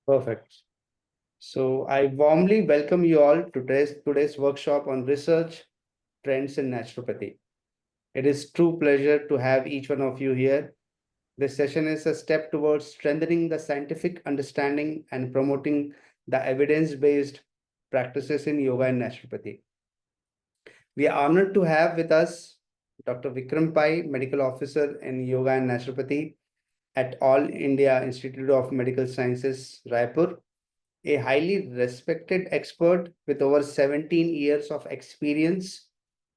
Perfect. So I warmly welcome you all to today's workshop on research trends in naturopathy. It is true pleasure to have each one of you here. This session is a step towards strengthening the scientific understanding and promoting the evidence-based practices in yoga and naturopathy. We are honored to have with us Dr. Vikram Pai, Medical Officer in Yoga and Naturopathy at All India Institute of Medical Sciences, Raipur, a highly respected expert with over 17 years of experience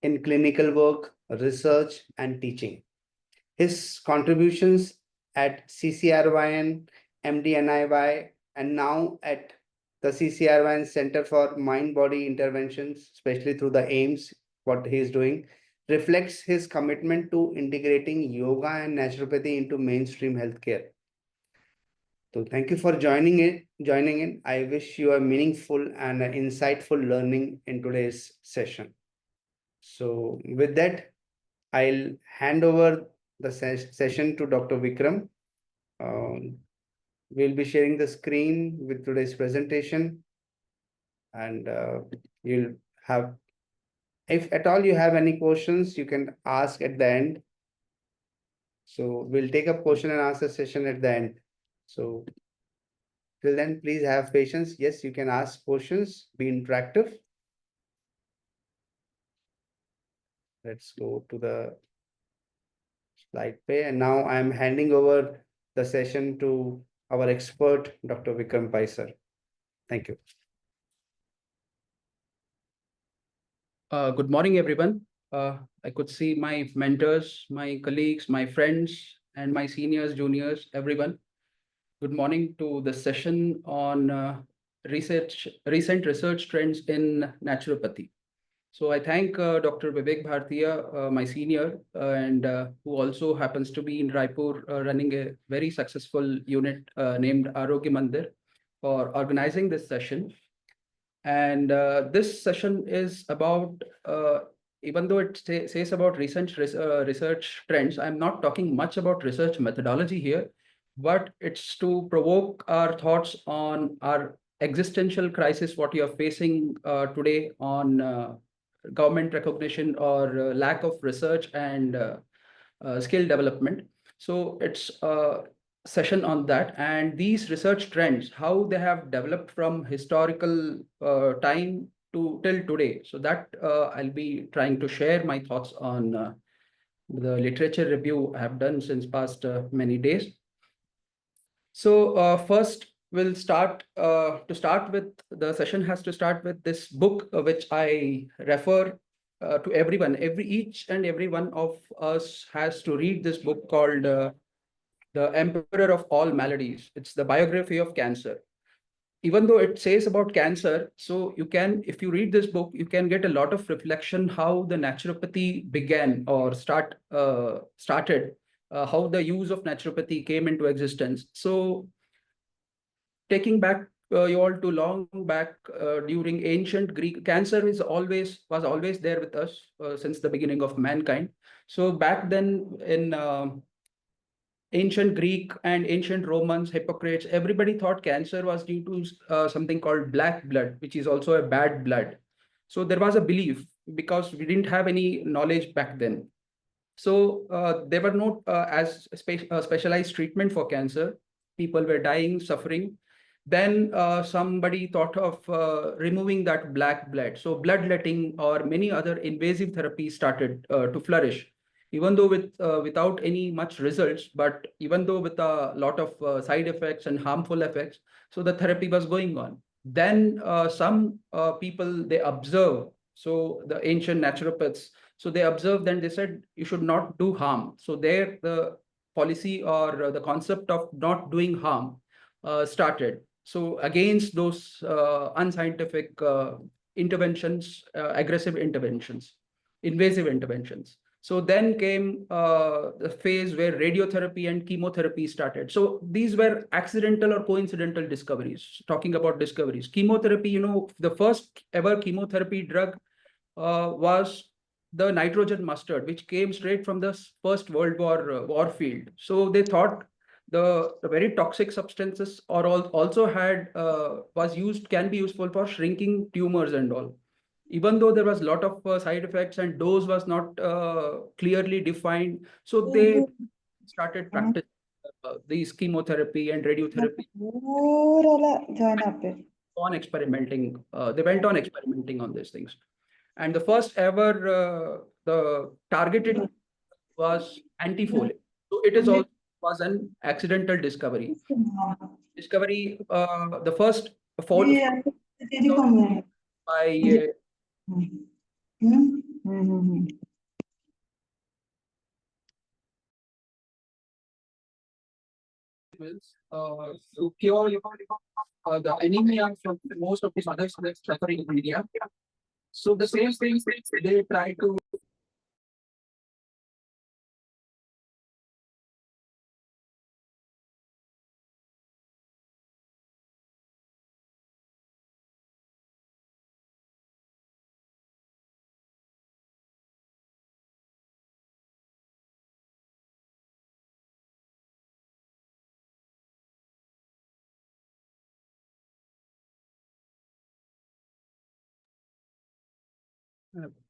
in clinical work, research, and teaching. His contributions at CCRYN, MDNIY, and now at the CCRYN Center for Mind Body Interventions, especially through the AIMS, what he is doing, reflects his commitment to integrating yoga and naturopathy into mainstream healthcare. So thank you for joining in. I wish you a meaningful and insightful learning in today's session. So with that, I'll hand over the session to Dr. Vikram. We'll be sharing the screen with today's presentation, and you'll have, if at all you have any questions, you can ask at the end. So we'll take a question and answer session at the end. So till then, please have patience. Yes, you can ask questions, be interactive. Let's go to the slide pay. And now I'm handing over the session to our expert, Dr. Vikram Pai sir. Thank you. Good morning, everyone. I could see my mentors, my colleagues, my friends, and my seniors, juniors, everyone. Good morning to the session on recent research trends in naturopathy. So I thank Dr. Vivek Bhartiya, my senior, and who also happens to be in Raipur, running a very successful unit named Arogya Mandir, for organizing this session. And this session is about, even though it says about recent research trends, I'm not talking much about research methodology here, but it's to provoke our thoughts on our existential crisis, what you are facing today on government recognition or lack of research and skill development. So it's session on that, and these research trends, how they have developed from historical time to till today. So that I'll be trying to share my thoughts on the literature review I have done since past many days. So first we'll start to start with, the session has to start with this book which I refer to everyone. Each and every one of us has to read this book called The Emperor of All Maladies. It's the biography of cancer. Even though it says about cancer, so you can, if you read this book, you can get a lot of reflection how the naturopathy began or started, how the use of naturopathy came into existence. So taking back you all to long back during ancient Greek, cancer was always there with us since the beginning of mankind. So back then in ancient Greek and ancient Romans, Hippocrates, everybody thought cancer was due to something called black blood, which is also a bad blood. So there was a belief because we didn't have any knowledge back then. So there were no specialized treatment for cancer. People were dying, suffering. Then somebody thought of removing that black blood. So bloodletting or many other invasive therapies started to flourish, even though without any much results, but even though with a lot of side effects and harmful effects. So the therapy was going on. Then some people, they observe, so the ancient naturopaths, so they observed and they said, you should not do harm. So there the policy or the concept of not doing harm started. So against those unscientific interventions, aggressive interventions, invasive interventions. So then came the phase where radiotherapy and chemotherapy started. So these were accidental or coincidental discoveries. Talking about discoveries, chemotherapy, the first ever chemotherapy drug was the nitrogen mustard, which came straight from the First World War war field. So they thought the very toxic substances are also can be useful for shrinking tumors and all. Even though there was a lot of side effects and dose was not clearly defined, so they started practicing these chemotherapy and radiotherapy join అయిపోయారు. on experimenting. They went on experimenting on these things. And the first ever the targeted was antifolate. So it is also was an accidental discovery. The first folate by to cure the anemia from most of the mothers that's suffering in India. So the same things they try to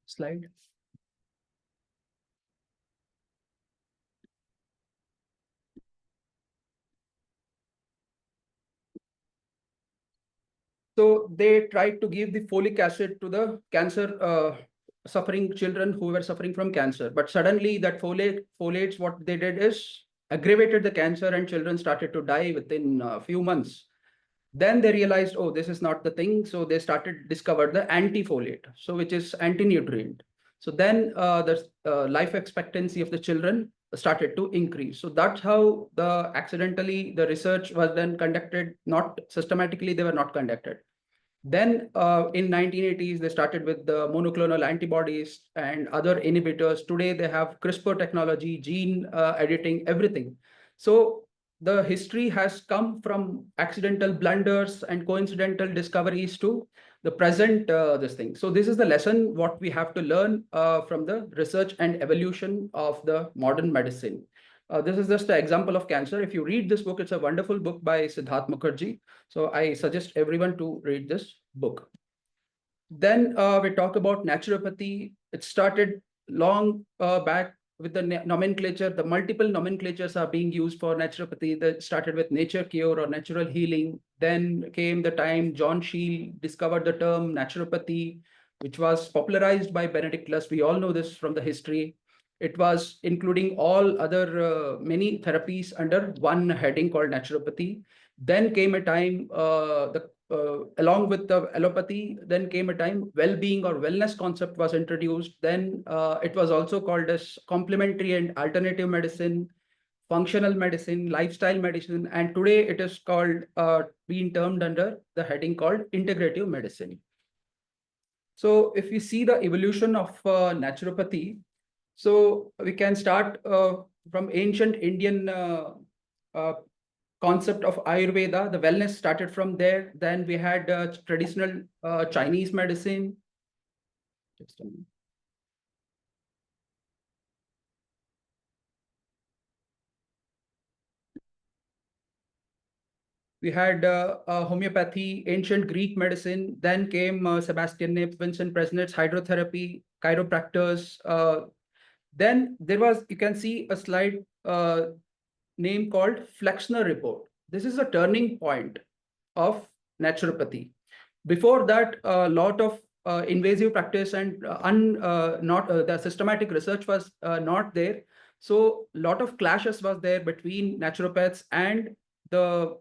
slide. So they tried to give the folic acid to the cancer suffering children who were suffering from cancer. But suddenly that folates, what they did is aggravated the cancer and children started to die within a few months. Then they realized, oh, this is not the thing. So they discovered the antifolate, so which is anti-nutrient. So then the life expectancy of the children started to increase. So that's how the research was then conducted, not systematically, they were not conducted. Then in 1980s, they started with the monoclonal antibodies and other inhibitors. Today, they have CRISPR technology, gene editing, everything. So the history has come from accidental blunders and coincidental discoveries to the present this thing. So this is the lesson what we have to learn from the research and evolution of the modern medicine. This is just an example of cancer. If you read this book, it's a wonderful book by Siddharth Mukherjee. So I suggest everyone to read this book. Then we talk about naturopathy. It started long back with the nomenclature. The multiple nomenclatures are being used for naturopathy. That started with nature cure or natural healing. Then came the time John Shield discovered the term naturopathy, which was popularized by Benedict Lust. We all know this from the history. It was including all other many therapies under one heading called naturopathy. Then came a time, along with the allopathy, then came a time well-being or wellness concept was introduced. Then it was also called as complementary and alternative medicine, functional medicine, lifestyle medicine, and today it is called, being termed under the heading called integrative medicine. So if we see the evolution of naturopathy, so we can start from ancient Indian concept of Ayurveda. The wellness started from there. Then we had traditional Chinese medicine. Just a minute. We had homeopathy, ancient Greek medicine. Then came Sebastian Knipp, Vincent Presnett's hydrotherapy, chiropractors. Then there was, you can see a slide name called Flexner report. This is a turning point of naturopathy. Before that, a lot of invasive practice and the systematic research was not there. So a lot of clashes was there between naturopaths and the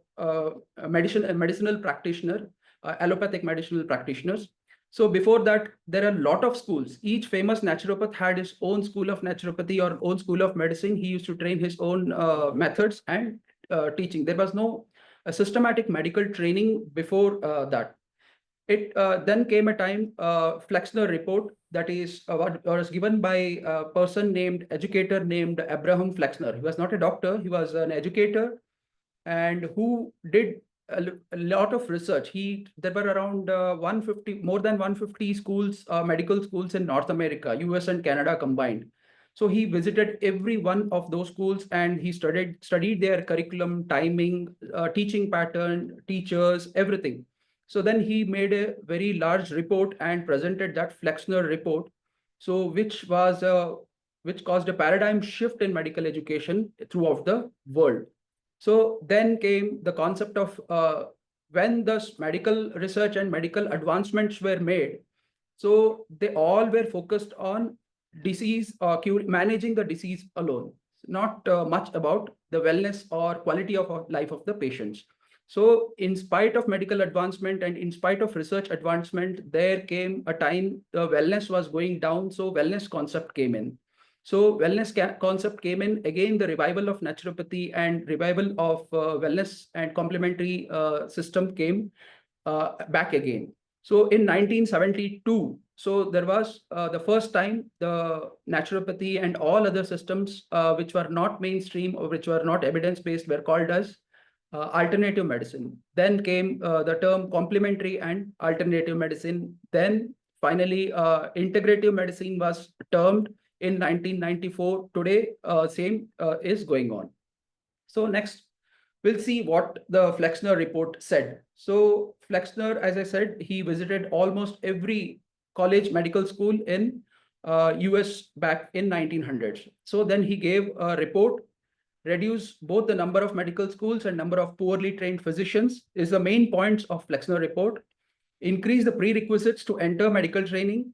medicinal practitioner, allopathic medicinal practitioners. So before that, there are a lot of schools. Each famous naturopath had his own school of naturopathy or own school of medicine. He used to train his own methods and teaching. There was no systematic medical training before that. It then came a time, Flexner report, that is what was given by a person named, educator named Abraham Flexner. He was not a doctor, he was an educator, and who did a lot of research. There were around 150, more than 150 schools, medical schools in North America, US and Canada combined. So he visited every one of those schools and he studied their curriculum, timing, teaching pattern, teachers, everything. So then he made a very large report and presented that Flexner report. So which caused a paradigm shift in medical education throughout the world. So then came the concept of when the medical research and medical advancements were made, so they all were focused on disease managing the disease alone, not much about the wellness or quality of life of the patients. So in spite of medical advancement and in spite of research advancement, there came a time the wellness was going down, so wellness concept came in. So wellness concept came in, again the revival of naturopathy and revival of wellness and complementary system came back again. So in 1972, so there was the first time the naturopathy and all other systems which were not mainstream or which were not evidence-based were called as alternative medicine. Then came the term complementary and alternative medicine. Then finally, integrative medicine was termed in 1994. Today, same is going on. So next, we'll see what the Flexner report said. So Flexner, as I said, he visited almost every college medical school in US back in 1900s. So then he gave a report, reduce both the number of medical schools and number of poorly trained physicians is the main points of Flexner report. Increase the prerequisites to enter medical training,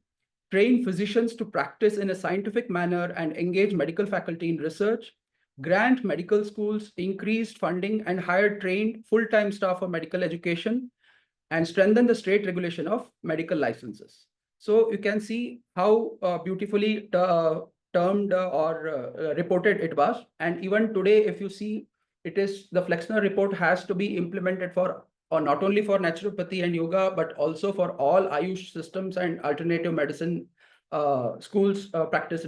train physicians to practice in a scientific manner and engage medical faculty in research, grant medical schools increased funding and hire trained full-time staff for medical education, and strengthen the state regulation of medical licenses. So you can see how beautifully termed or reported it was. And even today, if you see, it is the Flexner report has to be implemented for or not only for naturopathy and yoga, but also for all Ayush systems and alternative medicine schools practiced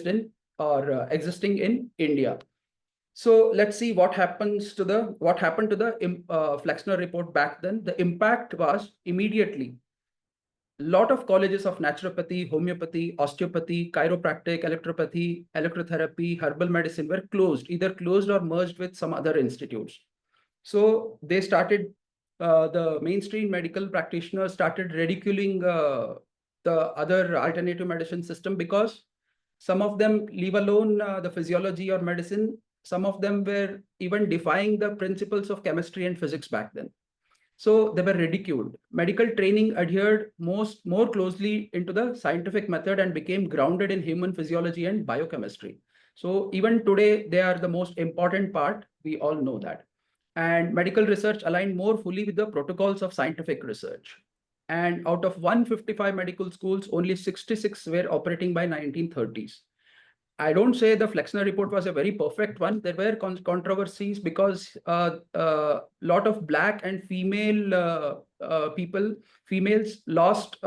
in or existing in India. So let's see what happened to the Flexner report back then. The impact was immediately. A lot of colleges of naturopathy, homeopathy, osteopathy, chiropractic, electropathy, electrotherapy, herbal medicine were closed, either closed or merged with some other institutes. So they started, the mainstream medical practitioners started ridiculing the other alternative medicine system because some of them, leave alone the physiology or medicine, some of them were even defying the principles of chemistry and physics back then. So they were ridiculed. Medical training adhered more closely into the scientific method and became grounded in human physiology and biochemistry. So even today, they are the most important part. We all know that. And medical research aligned more fully with the protocols of scientific research. And out of 155 medical schools, only 66 were operating by 1930s. I don't say the Flexner report was a very perfect one. There were controversies because a lot of Black and female females lost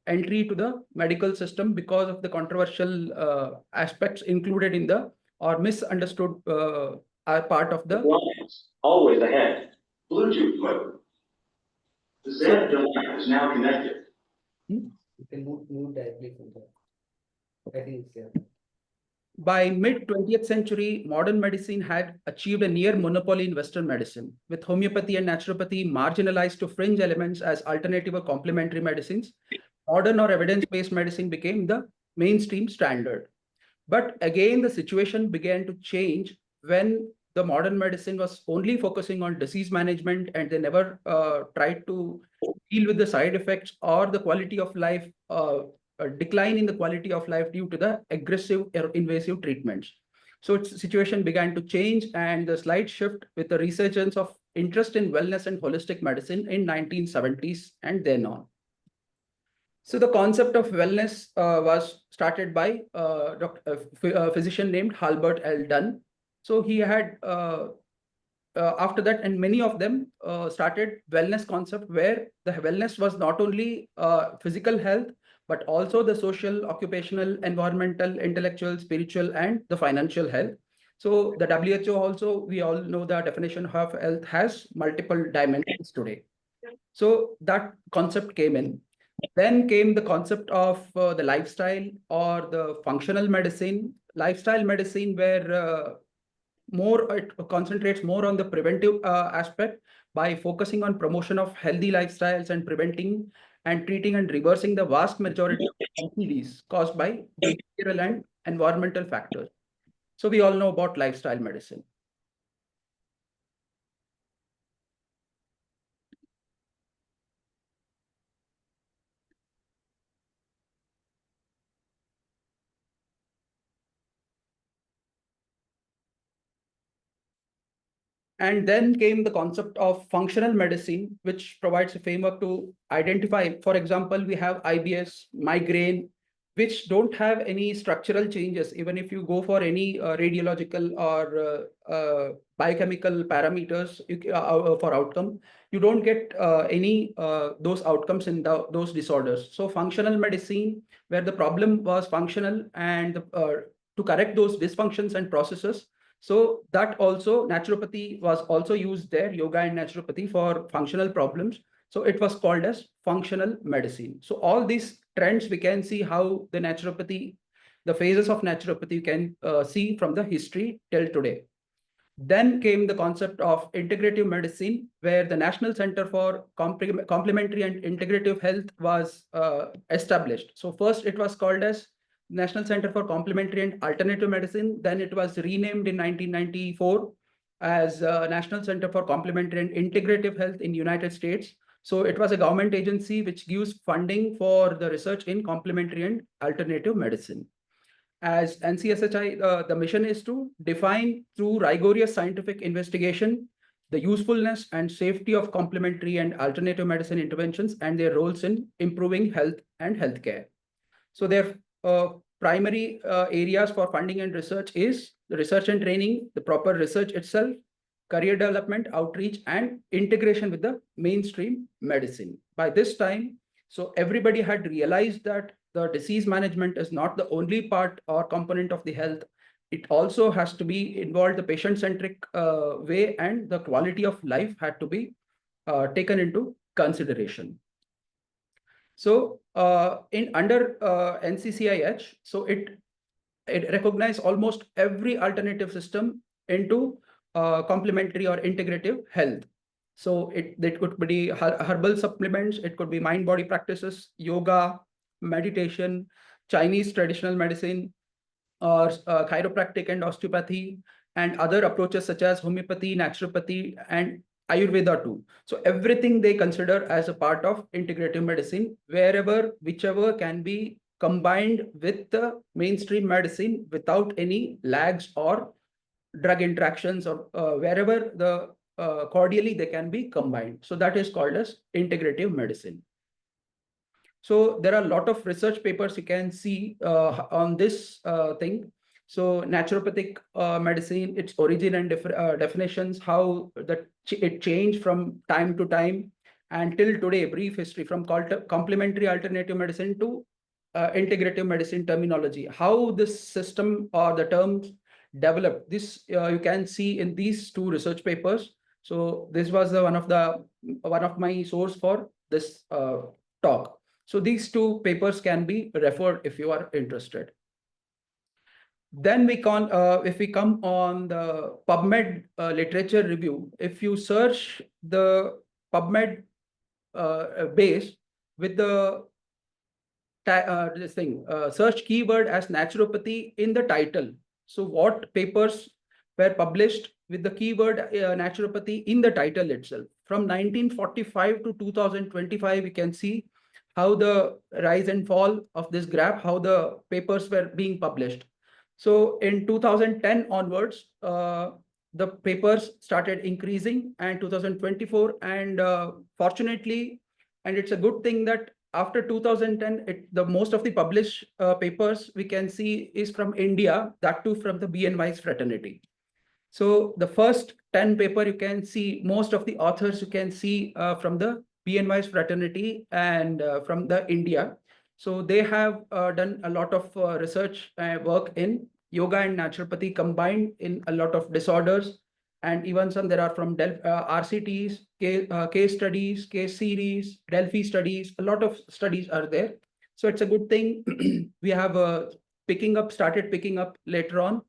entry to the medical system because of the controversial aspects included in the or misunderstood are part of the. Always ahead. Bluetooth mode. The Z device is now connected. You can move directly from there. I think it's there. By mid-20th century, modern medicine had achieved a near monopoly in Western medicine, with homeopathy and naturopathy marginalized to fringe elements as alternative or complementary medicines. Modern or evidence-based medicine became the mainstream standard. But again, the situation began to change when the modern medicine was only focusing on disease management and they never tried to deal with the side effects or the quality of life, a decline in the quality of life due to the aggressive or invasive treatments. So its situation began to change and the slight shift with the resurgence of interest in wellness and holistic medicine in 1970s and then on. So the concept of wellness was started by a physician named Halbert L. Dunn. So he had, after that, and many of them started wellness concept where the wellness was not only physical health, but also the social, occupational, environmental, intellectual, spiritual, and the financial health. So the WHO also, we all know the definition of health has multiple dimensions today. So that concept came in. Then came the concept of the lifestyle or the functional medicine. Lifestyle medicine, where more it concentrates more on the preventive aspect by focusing on promotion of healthy lifestyles and preventing and treating and reversing the vast majority of NCDs caused by behavioral and environmental factors. So we all know about lifestyle medicine. And then came the concept of functional medicine, which provides a framework to identify, for example, we have IBS, migraine, which don't have any structural changes. Even if you go for any radiological or biochemical parameters for outcome, you don't get any those outcomes in those disorders. So functional medicine, where the problem was functional and to correct those dysfunctions and processes, so that also naturopathy was also used there, yoga and naturopathy for functional problems. So it was called as functional medicine. So all these trends, we can see how the naturopathy, the phases of naturopathy, you can see from the history till today. Then came the concept of integrative medicine, where the National Center for Complementary and Integrative Health was established. So first it was called as National Center for Complementary and Alternative Medicine. Then it was renamed in 1994 as National Center for Complementary and Integrative Health in United States. So it was a government agency which gives funding for the research in complementary and alternative medicine. As NCSHI, the mission is to define through rigorous scientific investigation the usefulness and safety of complementary and alternative medicine interventions and their roles in improving health and healthcare. So their primary areas for funding and research is the research and training, the proper research itself, career development, outreach, and integration with the mainstream medicine. By this time, so everybody had realized that the disease management is not the only part or component of the health. It also has to be involved the patient-centric way, and the quality of life had to be taken into consideration. So in under NCCIH, so it recognizes almost every alternative system into complementary or integrative health. So it could be herbal supplements, it could be mind-body practices, yoga, meditation, Chinese traditional medicine, or chiropractic and osteopathy, and other approaches such as homeopathy, naturopathy, and Ayurveda too. So everything they consider as a part of integrative medicine, wherever, whichever can be combined with the mainstream medicine without any lags or drug interactions, or wherever the cordially they can be combined. So that is called as integrative medicine. So there are a lot of research papers you can see on this thing. So naturopathic medicine, its origin and definitions, how it changed from time to time, and till today, brief history from complementary alternative medicine to integrative medicine terminology, how this system or the terms developed. This you can see in these two research papers. So this was one of my source for this talk. So these two papers can be referred if you are interested. Then if we come on the PubMed literature review, if you search the PubMed base with the search keyword as naturopathy in the title. So what papers were published with the keyword naturopathy in the title itself? From 1945 to 2025, we can see how the rise and fall of this graph, how the papers were being published. So in 2010 onwards, the papers started increasing, and 2024, and fortunately, and it's a good thing that after 2010, the most of the published papers we can see is from India, that too from the BNY's fraternity. So the first 10 paper you can see, most of the authors you can see from the BNY's fraternity and from the India. So they have done a lot of research work in yoga and naturopathy combined in a lot of disorders. and even some there are from RCTs, case studies, case series, Delphi studies. A lot of studies are there. So it's a good thing. We have started picking up later on.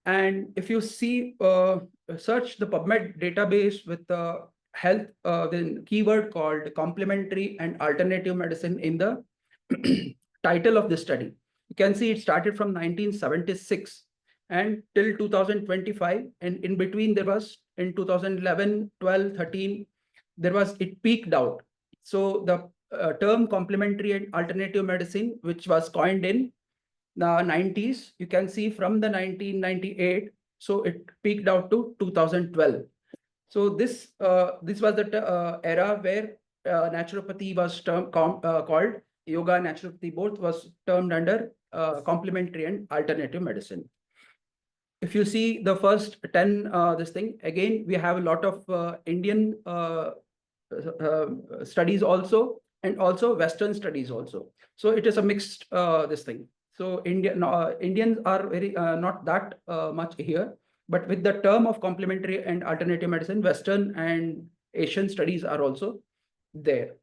And if you see, search the PubMed database with the health, the keyword called complementary and alternative medicine in the title of the study, you can see it started from 1976 and till 2025. And in between, there was in 2011, 12, 13, it peaked out. So the term complementary and alternative medicine, which was coined in the 90s, you can see from the 1998, so it peaked out to 2012. So this was the era where naturopathy was called yoga. Naturopathy both was termed under complementary and alternative medicine. If you see the first 10, this thing, again, we have a lot of Indian studies also, and also Western studies also. So it is a mixed this thing. So Indians are very not that much here, but with the term of complementary and alternative medicine, Western and Asian studies are also there.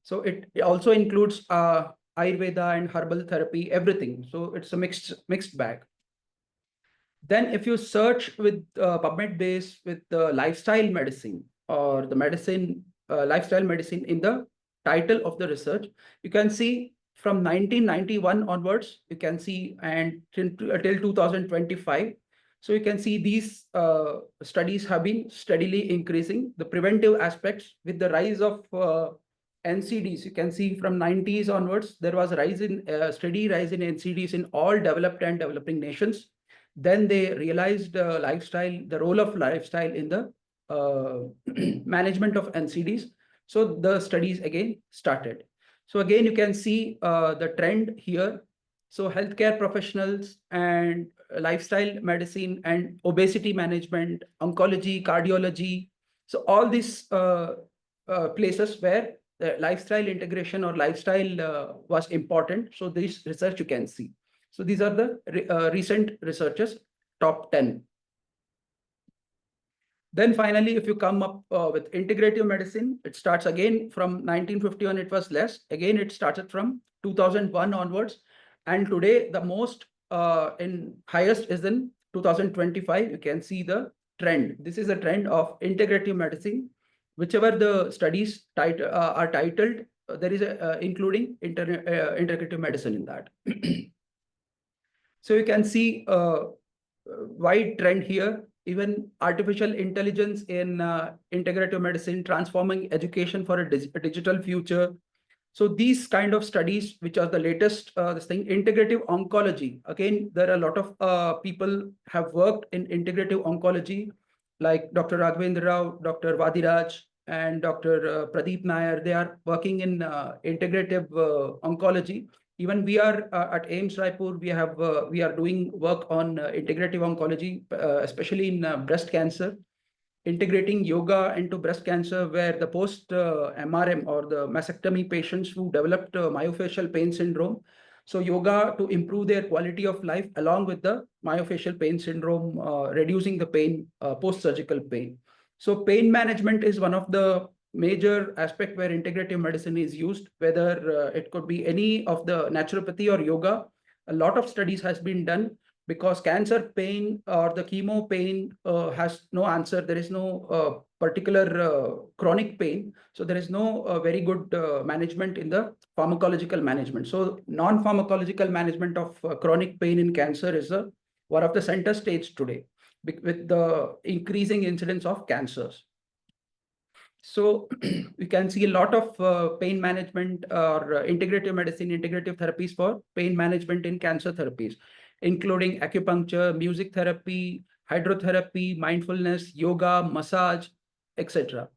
So it also includes Ayurveda and herbal therapy, everything. So it's a mixed bag. Then if you search with PubMed base with lifestyle medicine or the lifestyle medicine in the title of the research, you can see from 1991 onwards, you can see, and till 2025. So you can see these studies have been steadily increasing. The preventive aspects with the rise of NCDs, you can see from 90s onwards, there was a steady rise in NCDs in all developed and developing nations. Then they realized the role of lifestyle in the management of NCDs. So the studies again started. So again, you can see the trend here. So healthcare professionals and lifestyle medicine and obesity management, oncology, cardiology. So all these places where the lifestyle integration or lifestyle was important. So this research you can see. So these are the recent researchers, top 10. Then finally, if you come up with integrative medicine, it starts again from 1951, it was less. Again, it started from 2001 onwards. And today, the most in highest is in 2025. You can see the trend. This is a trend of integrative medicine. Whichever the studies are titled, there is including integrative medicine in that. So you can see a wide trend here, even artificial intelligence in integrative medicine, transforming education for a digital future. So these kind of studies, which are the latest, this thing, integrative oncology. Again, there are a lot of people have worked in integrative oncology, like Dr. Raghavendra Rao, Dr. Vadiraj, and Dr. Pradeep Nair. They are working in integrative oncology. Even we are at AIMS Raipur, we are doing work on integrative oncology, especially in breast cancer, integrating yoga into breast cancer, where the post MRM or the mastectomy patients who developed myofascial pain syndrome. So yoga to improve their quality of life along with the myofascial pain syndrome, reducing the pain, post-surgical pain. So pain management is one of the major aspect where integrative medicine is used, whether it could be any of the naturopathy or yoga. A lot of studies has been done, because cancer pain or the chemo pain has no answer. There is no particular chronic pain. So there is no very good management in the pharmacological management. So non-pharmacological management of chronic pain in cancer is one of the center stage today with the increasing incidence of cancers. So you can see a lot of pain management or integrative medicine, integrative therapies for pain management in cancer therapies, including acupuncture, music therapy, hydrotherapy, mindfulness, yoga, massage, etc.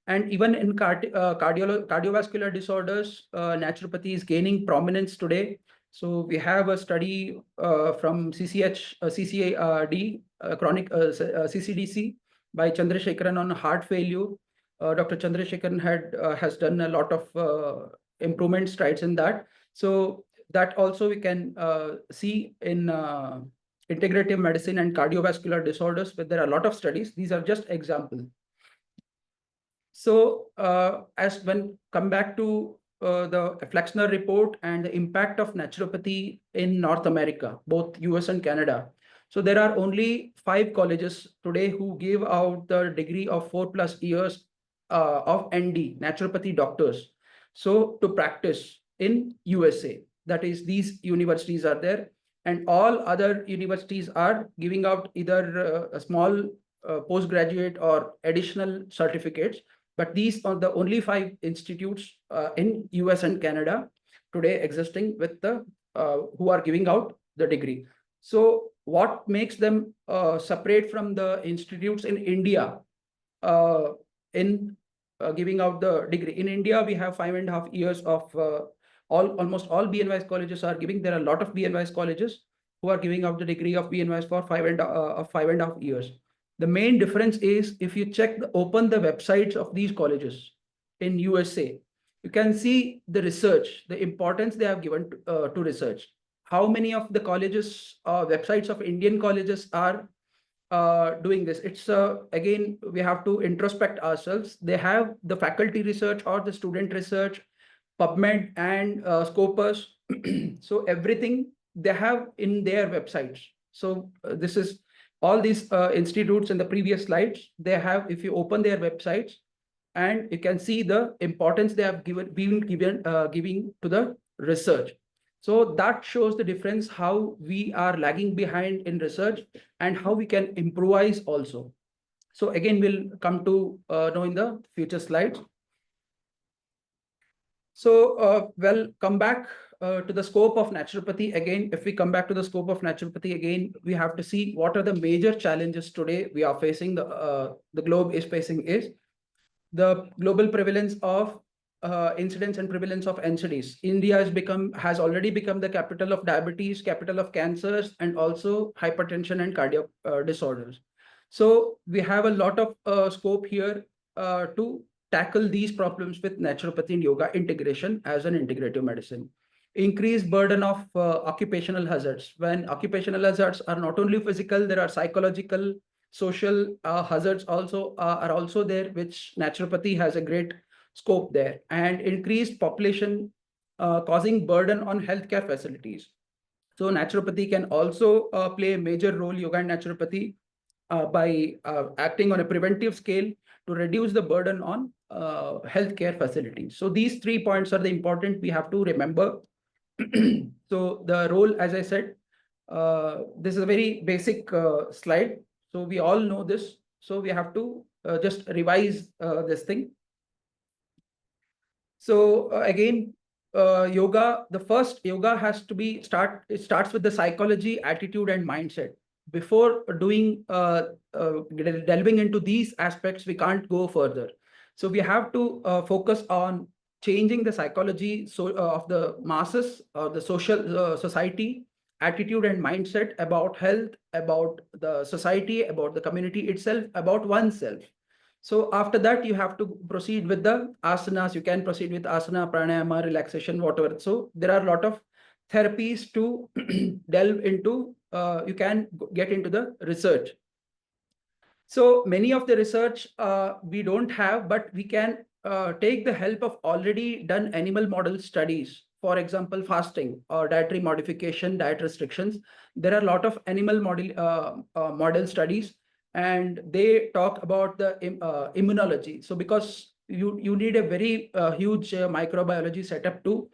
And even in cardiovascular disorders, naturopathy is gaining prominence today. So we have a study from CCAD, chronic CCDC, by Chandrasekharan on heart failure. Dr. Chandrasekharan has done a lot of improvement strides in that. So that also we can see in integrative medicine and cardiovascular disorders, but there are a lot of studies. These are just examples. So as when come back to the Flexner report and the impact of naturopathy in North America, both US and Canada. So there are only 5 colleges today who give out the degree of 4+ years of ND, naturopathy doctors. So to practice in USA, that is, these universities are there, and all other universities are giving out either a small postgraduate or additional certificates. But these are the only 5 institutes in US and Canada today existing with the who are giving out the degree. So what makes them separate from the institutes in India in giving out the degree? In India, we have 5.5 years of almost all BNYS colleges are giving. There are a lot of BNYS colleges who are giving out the degree of BNYS for 5.5 years. The main difference is if you open the websites of these colleges in USA, you can see the research, the importance they have given to research. How many of the colleges, websites of Indian colleges are doing this? It's again, we have to introspect ourselves. They have the faculty research or the student research, PubMed and Scopus. So everything they have in their websites. So this is all these institutes in the previous slides. They have, if you open their websites, and you can see the importance they have giving to the research. So that shows the difference, how we are lagging behind in research and how we can improvise also. So again, we'll come to know in the future slides. So well, come back to the scope of naturopathy. Again, if we come back to the scope of naturopathy again, we have to see what are the major challenges today we are facing, the globe is facing is the global prevalence of incidence and prevalence of NCDs. India has already become the capital of diabetes, capital of cancers, and also hypertension and cardiac disorders. So we have a lot of scope here to tackle these problems with naturopathy and yoga integration as an integrative medicine. Increased burden of occupational hazards. When occupational hazards are not only physical, there are psychological, social hazards also are also there, which naturopathy has a great scope there. And increased population causing burden on healthcare facilities. So naturopathy can also play a major role, yoga and naturopathy, by acting on a preventive scale to reduce the burden on healthcare facilities. So these 3 points are the important we have to remember. So the role, as I said, this is a very basic slide. So we all know this. So we have to just revise this thing. So again, yoga, the first yoga has to be it starts with the psychology, attitude, and mindset. Before doing delving into these aspects, we can't go further. So we have to focus on changing the psychology of the masses, the social society, attitude and mindset about health, about the society, about the community itself, about oneself. So after that, you have to proceed with the asanas. You can proceed with asana, pranayama, relaxation, whatever. So there are a lot of therapies to delve into. You can get into the research. So many of the research we don't have, but we can take the help of already done animal model studies. For example, fasting or dietary modification, diet restrictions. There are a lot of animal model studies, and they talk about the immunology. So because you need a very huge microbiology setup to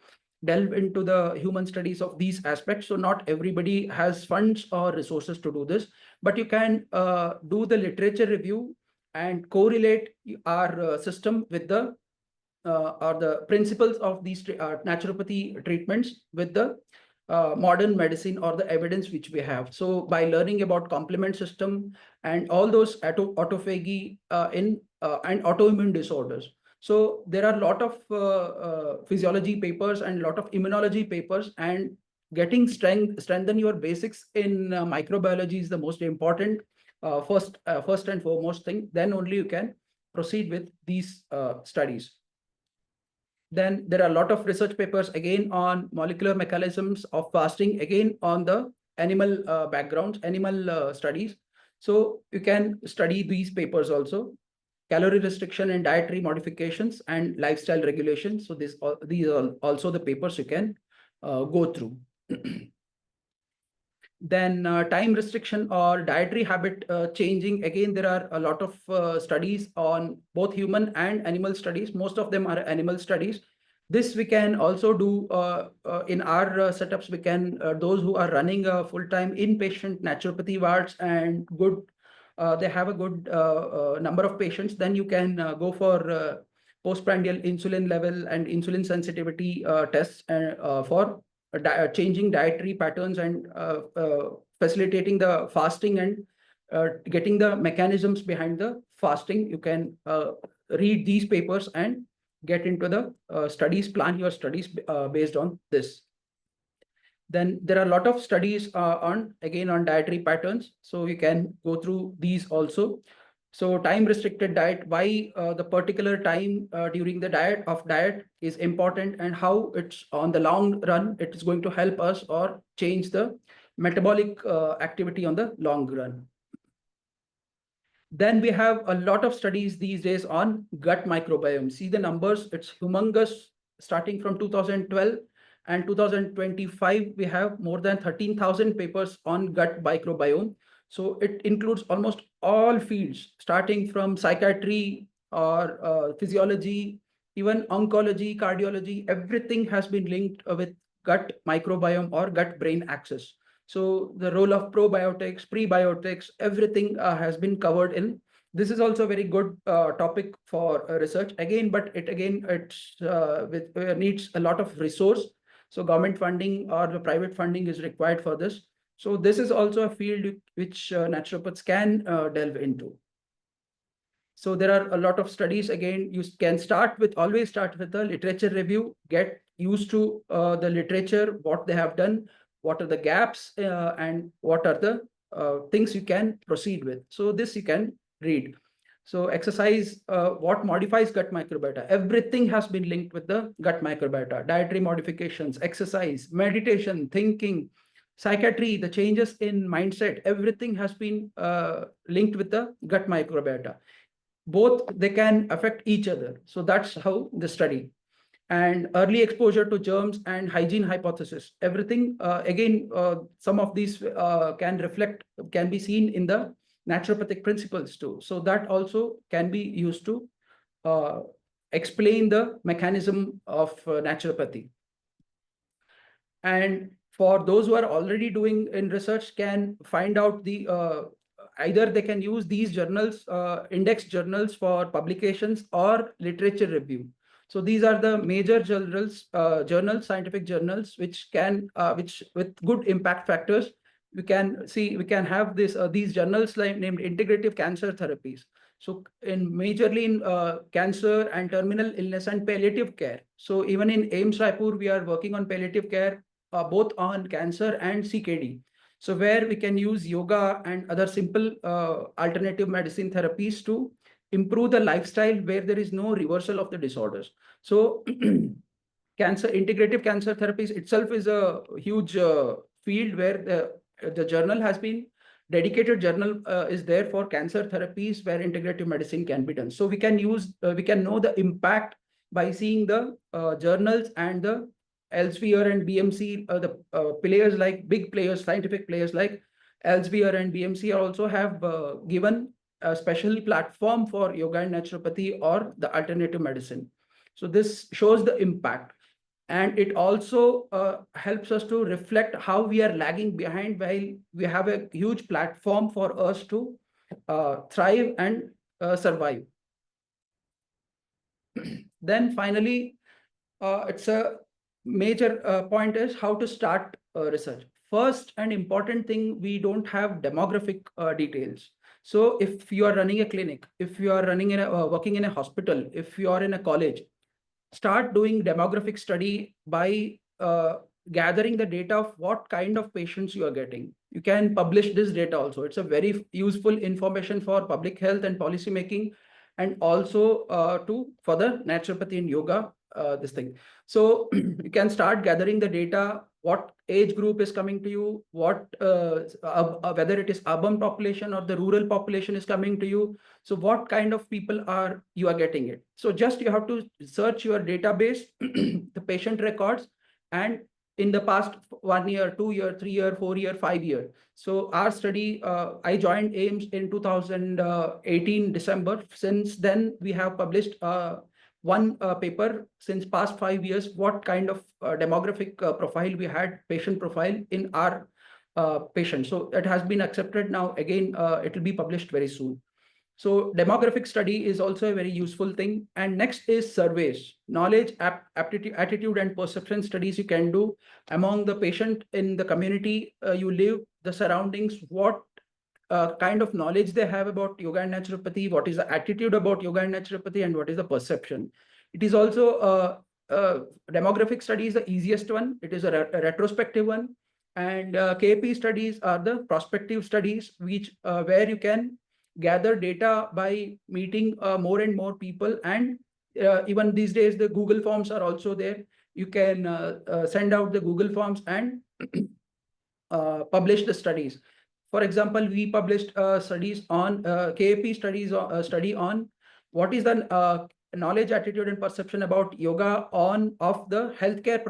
delve into the human studies of these aspects. So not everybody has funds or resources to do this, but you can do the literature review and correlate our system with the or the principles of these naturopathy treatments with the modern medicine or the evidence which we have. So by learning about complement system and all those autophagy and autoimmune disorders. So there are a lot of physiology papers and a lot of immunology papers, and getting strengthen your basics in microbiology is the most important first and foremost thing. Then only you can proceed with these studies. Then there are a lot of research papers again on molecular mechanisms of fasting, again on the animal backgrounds, animal studies. So you can study these papers also. Calorie restriction and dietary modifications and lifestyle regulations. So these are also the papers you can go through. Then time restriction or dietary habit changing. Again, there are a lot of studies on both human and animal studies. Most of them are animal studies. This we can also do in our setups. We can, those who are running a full-time inpatient naturopathy wards and good, they have a good number of patients, then you can go for postprandial insulin level and insulin sensitivity tests for changing dietary patterns and facilitating the fasting and getting the mechanisms behind the fasting. You can read these papers and get into the studies, plan your studies based on this. Then there are a lot of studies on dietary patterns. So you can go through these also. So time restricted diet, why the particular time during the diet is important, and how it's on the long run, it is going to help us or change the metabolic activity on the long run. Then we have a lot of studies these days on gut microbiome. See the numbers, it's humongous. Starting from 2012 and 2025, we have more than 13,000 papers on gut microbiome. So it includes almost all fields, starting from psychiatry or physiology, even oncology, cardiology. Everything has been linked with gut microbiome or gut-brain axis. So the role of probiotics, prebiotics, everything has been covered in. This is also a very good topic for research again, but it needs a lot of resource. So government funding or the private funding is required for this. So this is also a field which naturopaths can delve into. So there are a lot of studies. Again, you can always start with a literature review, get used to the literature, what they have done, what are the gaps, and what are the things you can proceed with. So this you can read. So exercise, what modifies gut microbiota? Everything has been linked with the gut microbiota. Dietary modifications, exercise, meditation, thinking, psychiatry, the changes in mindset, everything has been linked with the gut microbiota. Both, they can affect each other. So that's how the study. And early exposure to germs and hygiene hypothesis, everything some of these can be seen in the naturopathic principles too. So that also can be used to explain the mechanism of naturopathy. And for those who are already doing in research, can find out the either they can use these journals, index journals for publications or literature review. So these are the major journals, scientific journals, which with good impact factors. We can have these journals named integrative cancer therapies. So majorly in cancer and terminal illness and palliative care. So even in AIIMS Raipur, we are working on palliative care, both on cancer and CKD. So where we can use yoga and other simple alternative medicine therapies to improve the lifestyle where there is no reversal of the disorders. So integrative cancer therapies itself is a huge field where the journal has been dedicated journal is there for cancer therapies where integrative medicine can be done. So we can know the impact by seeing the journals and the Elsevier and BMC, the players like big players, scientific players like Elsevier and BMC also have given a special platform for yoga and naturopathy or the alternative medicine. So this shows the impact. And it also helps us to reflect how we are lagging behind while we have a huge platform for us to thrive and survive. Then finally, it's a major point is how to start research. First and important thing, we don't have demographic details. So if you are running a clinic, if you are running working in a hospital, if you are in a college, start doing demographic study by gathering the data of what kind of patients you are getting. You can publish this data also. It's a very useful information for public health and policy making. and also for the naturopathy and yoga, this thing. So you can start gathering the data, what age group is coming to you, whether it is urban population or the rural population is coming to you. So what kind of people are you are getting it. So just you have to search your database, the patient records, and in the past 1 year, 2 year, 3 year, 4 year, 5 year. So our study, I joined AIMS in 2018 December. Since then, we have published one paper since past 5 years, what kind of demographic profile we had, patient profile in our patients. So it has been accepted now. Again, it will be published very soon. So demographic study is also a very useful thing. And next is surveys, knowledge, aptitude, attitude, and perception studies you can do among the patient in the community you live, the surroundings, what kind of knowledge they have about yoga and naturopathy, what is the attitude about yoga and naturopathy, and what is the perception. It is also demographic study is the easiest one. It is a retrospective one. And KP studies are the prospective studies, which where you can gather data by meeting more and more people. And even these days, the Google Forms are also there. You can send out the Google Forms and publish the studies. For example, we published studies on KAP studies, study on what is the knowledge, attitude, and perception about yoga of the healthcare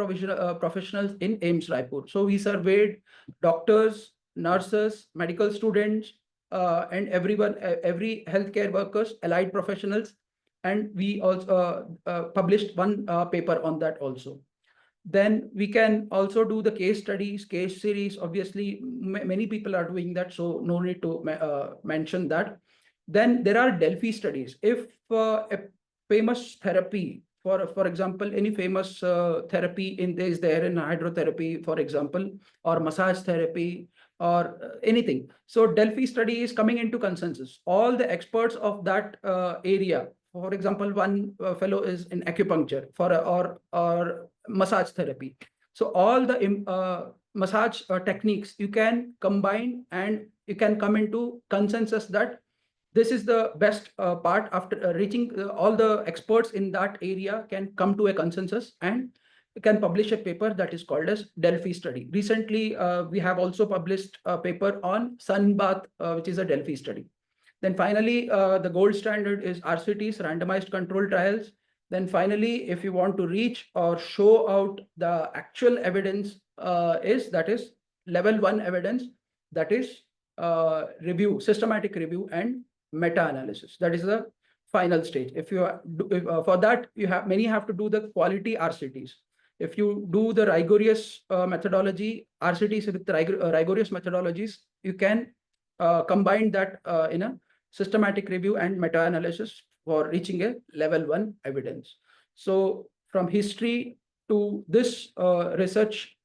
professionals in AIMS Raipur. So we surveyed doctors, nurses, medical students, and everyone, every healthcare workers, allied professionals, and we also published one paper on that also. Then we can also do the case studies, case series. Obviously, many people are doing that, so no need to mention that. Then there are Delphi studies. If a famous therapy, for example, any famous therapy is there in hydrotherapy, for example, or massage therapy, or anything. So Delphi study is coming into consensus. All the experts of that area. For example, one fellow is in acupuncture or massage therapy. So all the massage techniques you can combine, and you can come into consensus that this is the best part. After reaching all the experts in that area can come to a consensus and can publish a paper that is called as Delphi study. Recently, we have also published a paper on sun bath, which is a Delphi study. Then finally, the gold standard is RCTs, randomized control trials. Then finally, if you want to reach or show out the actual evidence, that is level 1 evidence, that is review, systematic review, and meta-analysis. That is the final stage. If you for that, many have to do the quality RCTs. If you do the rigorous methodology, RCTs with rigorous methodologies, you can combine that in a systematic review and meta-analysis for reaching a level 1 evidence. So from history to this research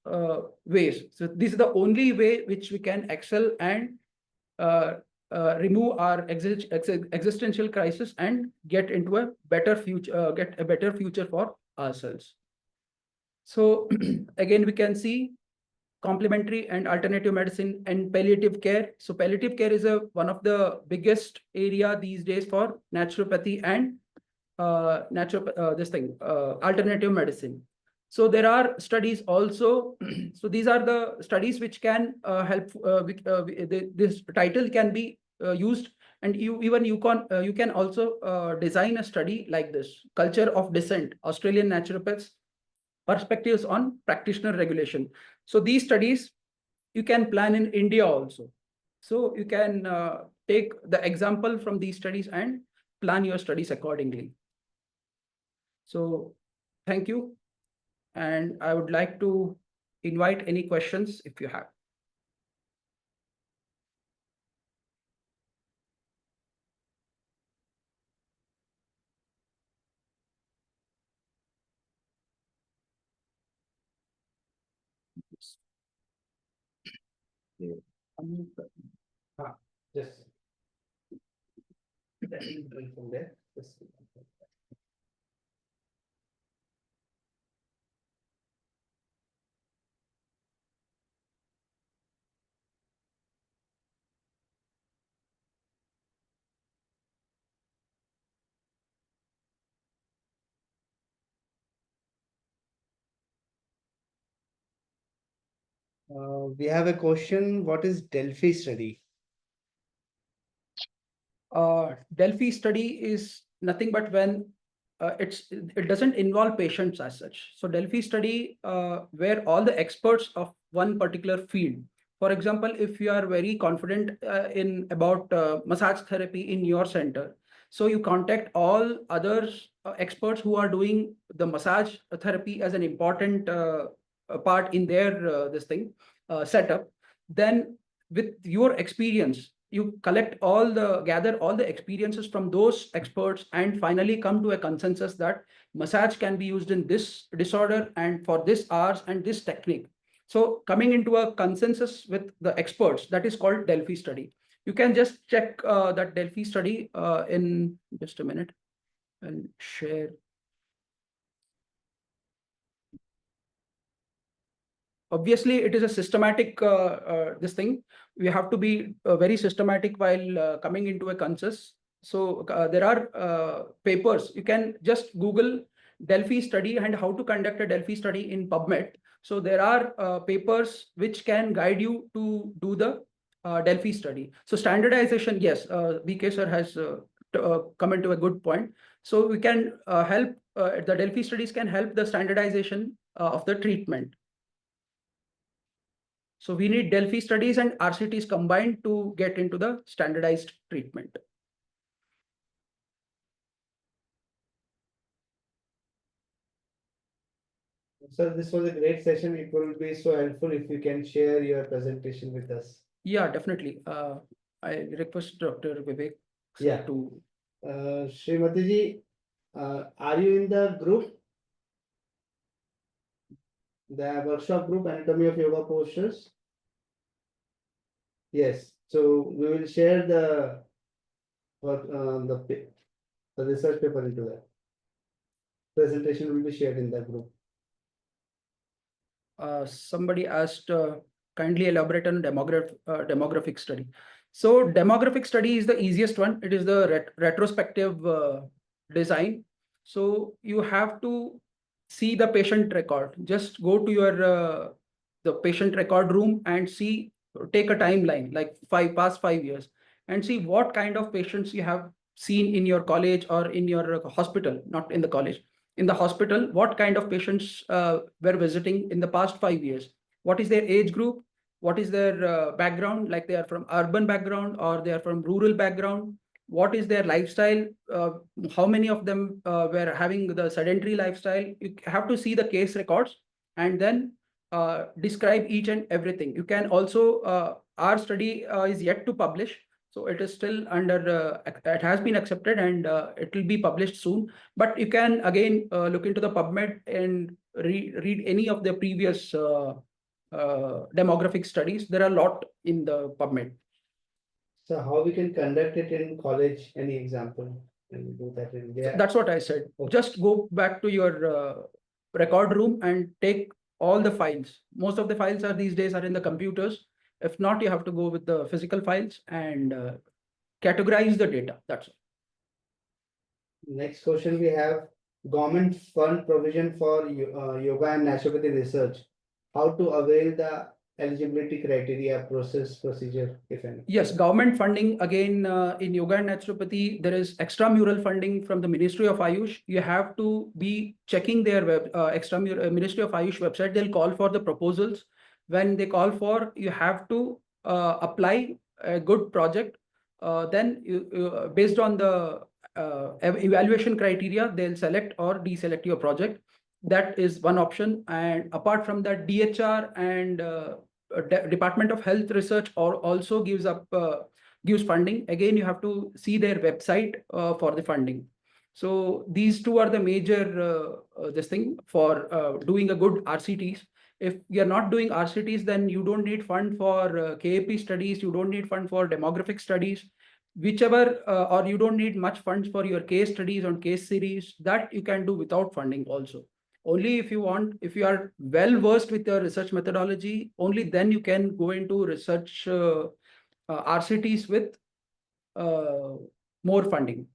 ways. So this is the only way which we can excel and remove our existential crisis and get into a better future, get a better future for ourselves. So again, we can see complementary and alternative medicine and palliative care. So palliative care is one of the biggest area these days for naturopathy and alternative medicine. So there are studies also. So these are the studies which can help. This title can be used, and you can also design a study like this: Culture of Dissent, Australian Naturopaths Perspectives on Practitioner Regulation. So these studies you can plan in India also. So you can take the example from these studies and plan your studies accordingly. So thank you. And I would like to invite any questions if you have. Just from there. We have a question. What is Delphi study? Delphi study is nothing but when it doesn't involve patients as such. So Delphi study where all the experts of one particular field. For example, if you are very confident in about massage therapy in your center, so you contact all others experts who are doing the massage therapy as an important part in their this thing setup. Then with your experience you gather all the experiences from those experts and finally come to a consensus that massage can be used in this disorder and for this hours and this technique. So coming into a consensus with the experts, that is called Delphi study. You can just check that Delphi study in just a minute and share. Obviously it is a systematic this thing. We have to be very systematic while coming into a consensus. So there are papers. You can just Google Delphi study and how to conduct a Delphi study in PubMed. So there are papers which can guide you to do the Delphi study. So standardization, yes, BK sir has come into a good point. So we can help, the Delphi studies can help the standardization of the treatment. So we need Delphi studies and RCTs combined to get into the standardized treatment. So this was a great session. It will be so helpful if you can share your presentation with us. Yeah, definitely. I request Dr. Vivek sir Yeah. to. Srimati ji, are you in the group? The workshop group, Anatomy of Yoga Postures? Yes. So we will share the the research paper into that. Presentation will be shared in that group. Somebody asked, kindly elaborate on demographic study. So demographic study is the easiest one. It is the retrospective design. So you have to see the patient record. Just go to your the patient record room and see, take a timeline like past 5 years and see what kind of patients you have seen in your college or in your hospital, not in the college, in the hospital, what kind of patients were visiting in the past 5 years, what is their age group, what is their background, like they are from urban background or they are from rural background, what is their lifestyle, how many of them were having the sedentary lifestyle. You have to see the case records and then describe each and everything. You can also, our study is yet to publish, so it is still under, it has been accepted and it will be published soon. But you can again look into the PubMed and read any of the previous demographic studies. There are a lot in the PubMed. So how we can conduct it in college? Any example? And do that in So there. that's what I said. Okay. Just go back to your record room and take all the files. Most of the files are these days are in the computers. If not, you have to go with the physical files and categorize the data. That's all. Next question we have government fund provision for yoga and naturopathy research. How to avail the eligibility criteria, process, procedure, if any? Yes, government funding again in yoga and naturopathy, there is extramural funding from the Ministry of Ayush. You have to be checking their Ministry of Ayush website. They'll call for the proposals. When they call for, you have to apply a good project. Then based on the evaluation criteria, they'll select or deselect your project. That is one option. And apart from that, DHR and Department of Health Research or also gives funding. Again, you have to see their website for the funding. So these two are the major this thing for doing a good RCTs. If you're not doing RCTs, then you don't need fund for KAP studies. You don't need fund for demographic studies, whichever, or you don't need much funds for your case studies on case series. That you can do without funding also. Only if you want, if you are well versed with your research methodology, only then you can go into research RCTs with more funding.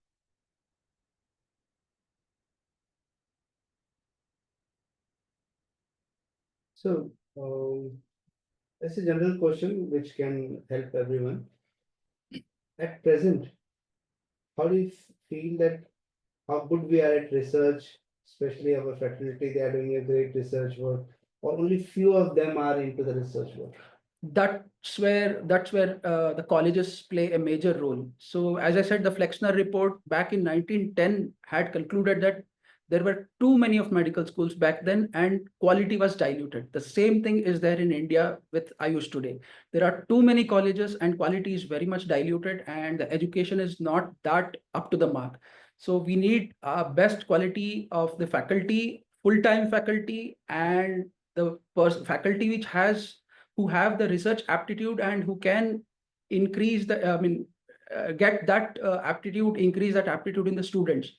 So It's a general question which can help everyone. At present, how do you feel that how good we are at research, especially our fraternity, they are doing a great research work, or only few of them are into the research work? That's where the colleges play a major role. So as I said, the Flexner report back in 1910 had concluded that there were too many of medical schools back then and quality was diluted. The same thing is there in India with Ayush today. There are too many colleges and quality is very much diluted and the education is not that up to the mark. So we need best quality of the faculty, full-time faculty, and the faculty which has who have the research aptitude and who can increase the get that aptitude, increase that aptitude in the students.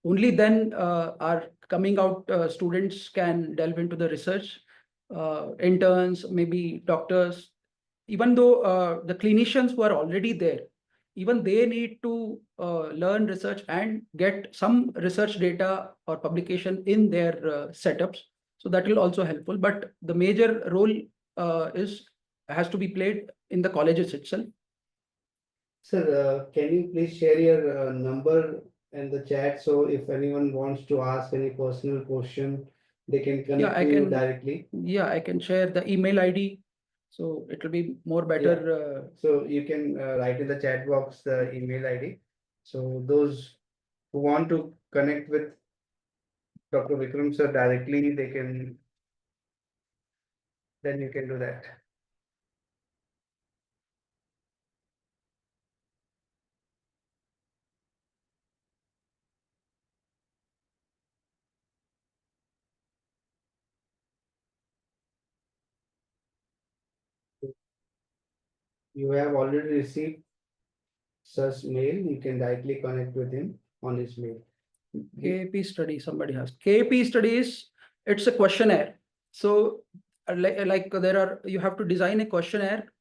Only then our coming out students can delve into the research. Interns, maybe doctors, even though the clinicians who are already there, even they need to learn research and get some research data or publication in their setups. So that will also helpful. But the major role is has to be played in the colleges itself. Sir, can you please share your number in the chat, so if anyone wants to ask any personal question, they can connect I to you can- directly. Yeah, I can share the email ID. So it will be more better. So you can write in the chat box the email ID. So those who want to connect with Dr. Vikram sir directly, they can, then you can do that. You have already received sir's mail, you can directly connect with him on his mail. KP study, somebody has KP studies. It's a questionnaire. So like there are, you have to design a questionnaire,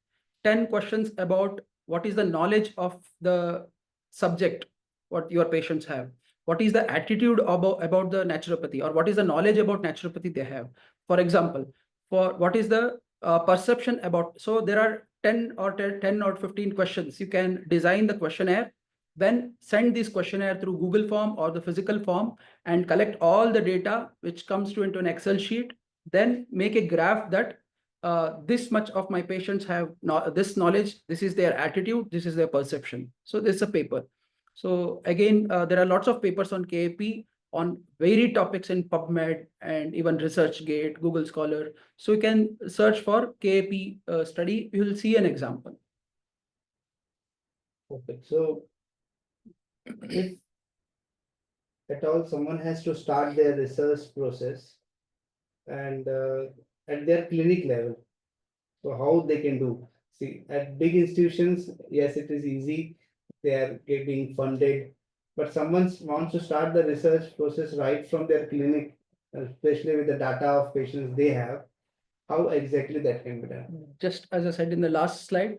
10 questions about what is the knowledge of the subject, what your patients have, what is the attitude about the naturopathy, or what is the knowledge about naturopathy they have. For example, for what is the perception about, so there are 10 or 15 questions. You can design the questionnaire, then send this questionnaire through Google form or the physical form and collect all the data which comes to into an Excel sheet. Then make a graph that this much of my patients have this knowledge, this is their attitude, this is their perception. So this is a paper. So again, there are lots of papers on KAP on varied topics in PubMed and even ResearchGate, Google Scholar. So you can search for KAP study, you will see an example. Okay, so if at all someone has to start their research process and at their clinic level, so how they can do? See, at big institutions, yes, it is easy. They are getting funded, but someone wants to start the research process right from their clinic, especially with the data of patients they have. How exactly that can be done? Just as I said in the last slide,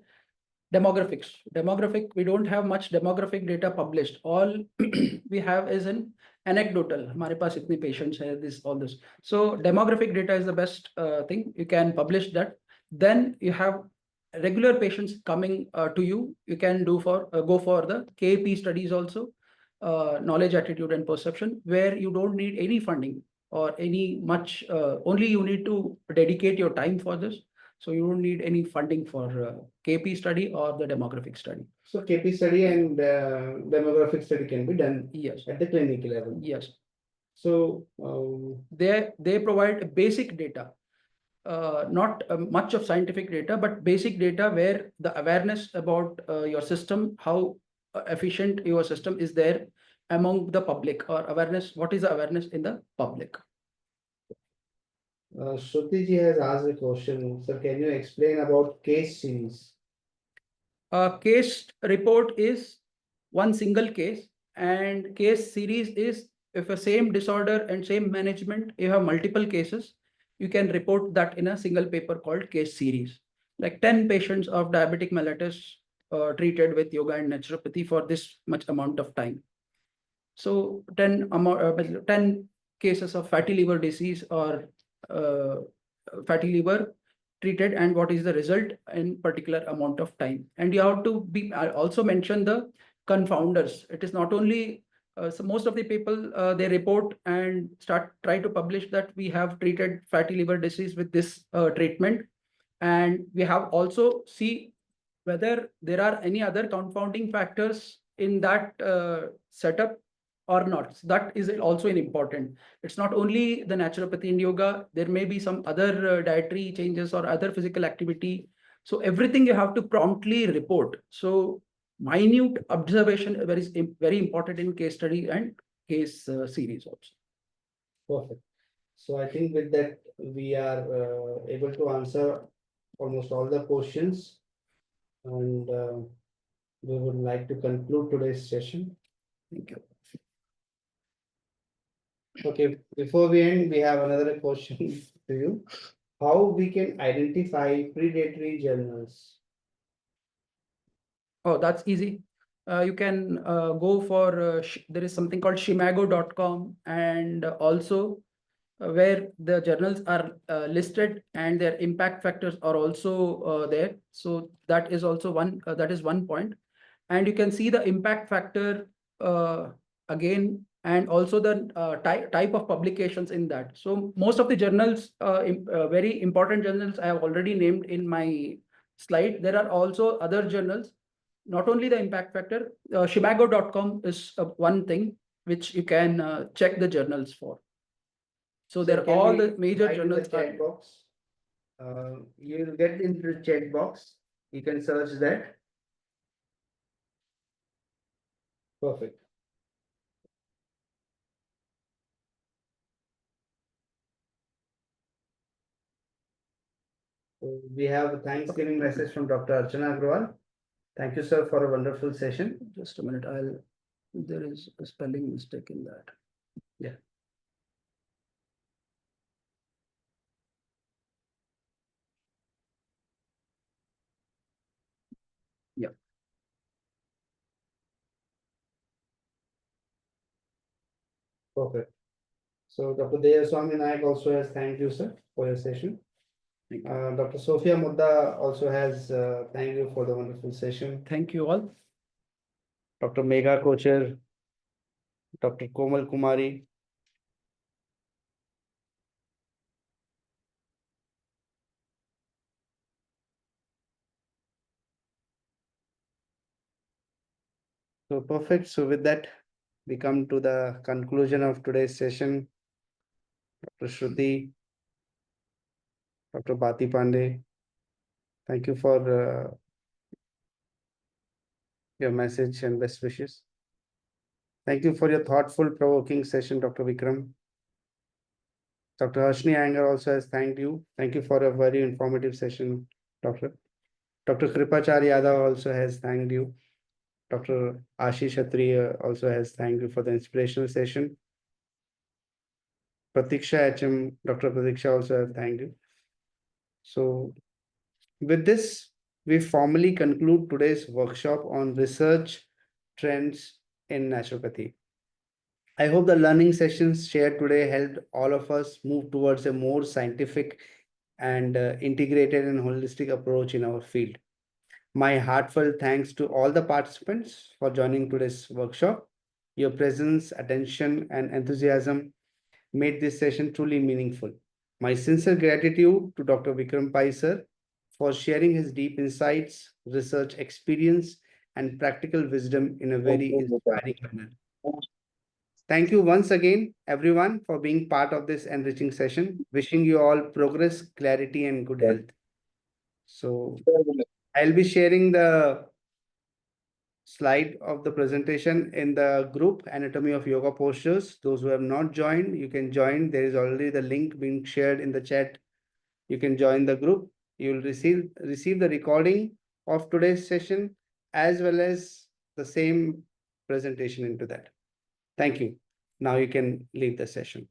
demographic, we don't have much demographic data published. All we have is an anecdotal, हमारे पास इतने patients हैं, this all this. So demographic data is the best thing. You can publish that. Then you have regular patients coming to you. You can do for go for the KP studies also, knowledge, attitude, and perception, where you don't need any funding or any much. Only you need to dedicate your time for this. So you don't need any funding for KP study or the demographic study. So KP study and demographic study can be done Yes. at the clinic level. Yes. So They provide basic data, not much of scientific data, but basic data where the awareness about your system, how efficient your system is there among the public, or awareness, what is the awareness in the public. Shruti ji has asked a question. Sir, can you explain about case series? Case report is one single case, and case series is if a same disorder and same management, you have multiple cases, you can report that in a single paper called case series. Like 10 patients of diabetic mellitus treated with yoga and naturopathy for this much amount of time. So 10 cases of fatty liver disease or fatty liver treated and what is the result in particular amount of time. And you have to be, I also mentioned the confounders. It is not only so most of the people they report and try to publish that we have treated fatty liver disease with this treatment, and we have also see whether there are any other confounding factors in that setup or not. So that is also an important. It's not only the naturopathy and yoga. There may be some other dietary changes or other physical activity. So everything you have to promptly report. So minute observation very important in case study and case series also. Perfect. So I think with that, we are able to answer almost all the questions, and we would like to conclude today's session. Thank you. Okay, before we end, we have another question to you. How we can identify predatory journals? Oh, that's easy. You can go for, there is something called shimago.com, and also where the journals are listed and their impact factors are also there. So that is also that is one point. And you can see the impact factor again, and also the type of publications in that. So most of the journals, very important journals I have already named in my slide. There are also other journals, not only the impact factor. Shimago.com is one thing which you can check the journals for. So they're can all we the major write in the journals chat box? You'll get into the chat box. You can search that. Perfect. So we have a Thanksgiving message from Dr. Archana Agrawal. Thank you, sir, for a wonderful session. Just a minute, there is a spelling mistake in that. Yeah. Yeah. Perfect. So Dr. Deyaswamy Nayak also has thanked you, sir, for your session. Thank you. Dr. Sophia Mudda also has thanked you for the wonderful session. Thank you all. Dr. Megha Kocher, Dr. Komal Kumari. So perfect. So with that, we come to the conclusion of today's session. Dr. Shruti, Dr. Bati Pandey, thank you for your message and best wishes. Thank you for your thoughtful, provoking session, Dr. Vikram. Dr. Harshni Anger also has thanked you. Thank you for a very informative session, Doctor. Dr. Kripachar Yadav also has thanked you. Dr. Ashish Kshatriya also has thanked you for the inspirational session. Pratiksha HM, Dr. Pratiksha also has thanked you. So with this, we formally conclude today's workshop on research trends in naturopathy. I hope the learning sessions shared today helped all of us move towards a more scientific and integrated and holistic approach in our field. My heartfelt thanks to all the participants for joining today's workshop. Your presence, attention, and enthusiasm made this session truly meaningful. My sincere gratitude to Dr. Vikram Pai sir for sharing his deep insights, research experience, and practical wisdom in a very inspiring manner. Thank you once again, everyone, for being part of this enriching session. Wishing you all progress, clarity, and good health. So I'll be sharing the slide of the presentation in the group Anatomy of Yoga Postures. Those who have not joined, you can join. There is already the link being shared in the chat. You can join the group. You will receive the recording of today's session as well as the same presentation into that. Thank you. Now you can leave the session.